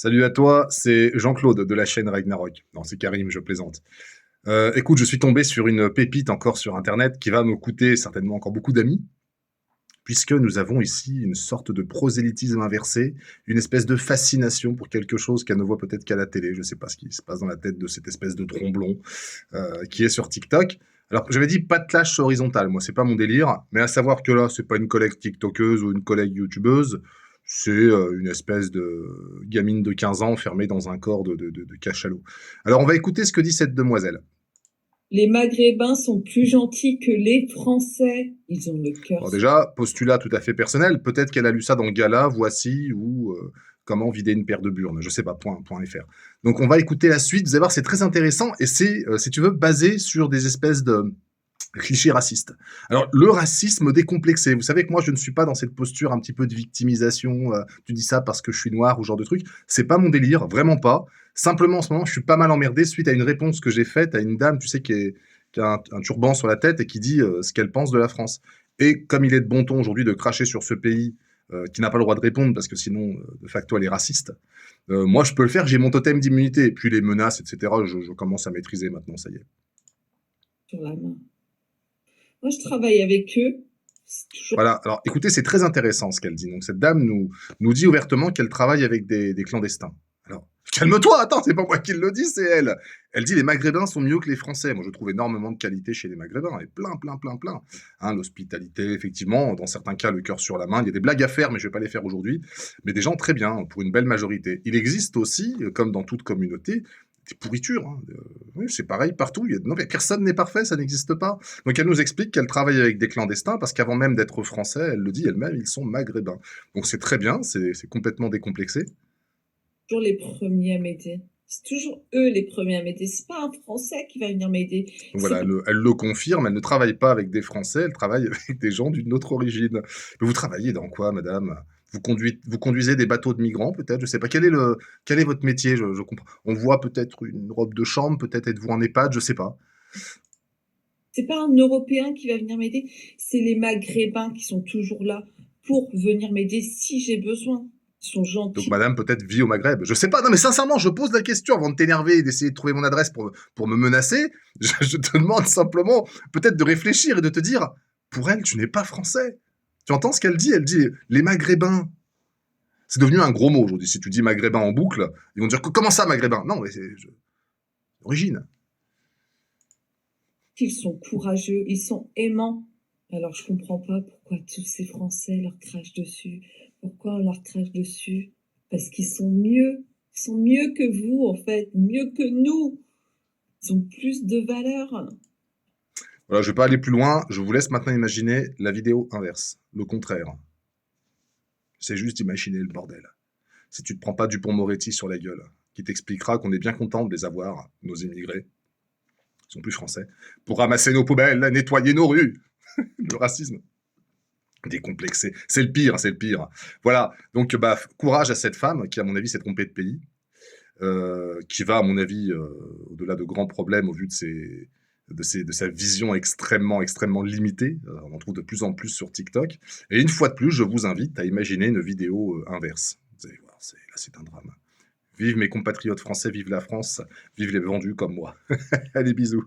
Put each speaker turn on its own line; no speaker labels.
Salut à toi, c'est Jean-Claude de la chaîne Ragnarok. Non, c'est Karim, je plaisante. Écoute, je suis tombé sur une pépite encore sur Internet qui va me coûter certainement encore beaucoup d'amis, puisque nous avons ici une sorte de prosélytisme inversé, une espèce de fascination pour quelque chose qu'elle ne voit peut-être qu'à la télé. Je ne sais pas ce qui se passe dans la tête de cette espèce de tromblon qui est sur TikTok. Alors, j'avais dit pas de clash horizontal, moi, c'est pas mon délire, mais à savoir que là, c'est pas une collègue TikTokeuse ou une collègue YouTubeuse, c'est une espèce de gamine de 15 ans enfermée dans un corps de cachalot. Alors, on va écouter ce que dit cette demoiselle.
Les Maghrébins sont plus gentils que les Français. Ils ont le cœur
Alors
sur...
déjà, postulat tout à fait personnel, peut-être qu'elle a lu ça dans Gala, Voici, ou Comment vider une paire de burnes, je sais pas, point .fr. Donc on va écouter la suite, vous allez voir, c'est très intéressant, et c'est, si tu veux, basé sur des espèces de clichés racistes. Alors, le racisme décomplexé, vous savez que moi, je ne suis pas dans cette posture un petit peu de victimisation, tu dis ça parce que je suis noir ou ce genre de truc, c'est pas mon délire, vraiment pas. Simplement, en ce moment, je suis pas mal emmerdé suite à une réponse que j'ai faite à une dame, tu sais, qui a un turban sur la tête et qui dit ce qu'elle pense de la France. Et comme il est de bon ton aujourd'hui de cracher sur ce pays qui n'a pas le droit de répondre parce que sinon, de facto, elle est raciste, moi, je peux le faire, j'ai mon totem d'immunité. Et puis les menaces, etc., je commence à maîtriser maintenant, ça y est.
la main. Moi, je travaille avec eux. Toujours...
Voilà, alors écoutez, c'est très intéressant ce qu'elle dit. Donc cette dame nous dit ouvertement qu'elle travaille avec des clandestins. Alors, calme-toi, attends, c'est pas moi qui le dis, c'est elle. Elle dit les Maghrébins sont mieux que les Français. Moi, je trouve énormément de qualité chez les Maghrébins, et plein. Hein, l'hospitalité, effectivement, dans certains cas, le cœur sur la main. Il y a des blagues à faire, mais je vais pas les faire aujourd'hui. Mais des gens très bien, pour une belle majorité. Il existe aussi, comme dans toute communauté, des pourritures. Hein. Oui, c'est pareil partout. Non, personne n'est parfait, ça n'existe pas. Donc elle nous explique qu'elle travaille avec des clandestins parce qu'avant même d'être français, elle le dit elle-même, ils sont maghrébins. Donc c'est très bien, c'est complètement décomplexé.
les premiers à m'aider. C'est toujours eux les premiers à m'aider. C'est pas un Français qui va venir m'aider.
Donc voilà, elle le confirme, elle ne travaille pas avec des Français, elle travaille avec des gens d'une autre origine. Mais vous travaillez dans quoi, madame? Vous conduisez des bateaux de migrants, peut-être? Je sais pas. Quel est votre métier? Je comprends. On voit peut-être une robe de chambre, peut-être êtes-vous en EHPAD, je sais pas.
C'est pas un Européen qui va venir m'aider. C'est les Maghrébins qui sont toujours là pour venir m'aider si j'ai besoin. Ils sont
Donc
gentils.
madame peut-être vit au Maghreb. Je sais pas. Non mais sincèrement, je pose la question avant de t'énerver et d'essayer de trouver mon adresse pour me menacer. Je te demande simplement peut-être de réfléchir et de te dire, pour elle, tu n'es pas français. Tu entends ce qu'elle dit? Elle dit les Maghrébins. C'est devenu un gros mot aujourd'hui. Si tu dis Maghrébin en boucle, ils vont dire comment ça Maghrébin? Non mais c'est origine.
Ils sont courageux, ils sont aimants. Alors je comprends pas pourquoi tous ces Français leur crachent dessus. Pourquoi on leur crache dessus? Parce qu'ils sont mieux. Ils sont mieux que vous, en fait, mieux que nous. Ils ont plus de valeur.
Voilà, je vais pas aller plus loin. Je vous laisse maintenant imaginer la vidéo inverse, le contraire. C'est juste d'imaginer le bordel. Si tu te prends pas Dupond-Moretti sur la gueule, qui t'expliquera qu'on est bien content de les avoir, nos immigrés, ils sont plus français, pour ramasser nos poubelles, nettoyer nos rues. Le racisme décomplexé. C'est le pire, c'est le pire. Voilà. Donc, bah, courage à cette femme qui, à mon avis, s'est trompée de pays, qui va, à mon avis, au-delà de grands problèmes au vu de sa vision extrêmement limitée. On en trouve de plus en plus sur TikTok. Et une fois de plus, je vous invite à imaginer une vidéo inverse. Vous allez voir, là, c'est un drame. Vive mes compatriotes français, vive la France, vive les vendus comme moi. Allez, bisous.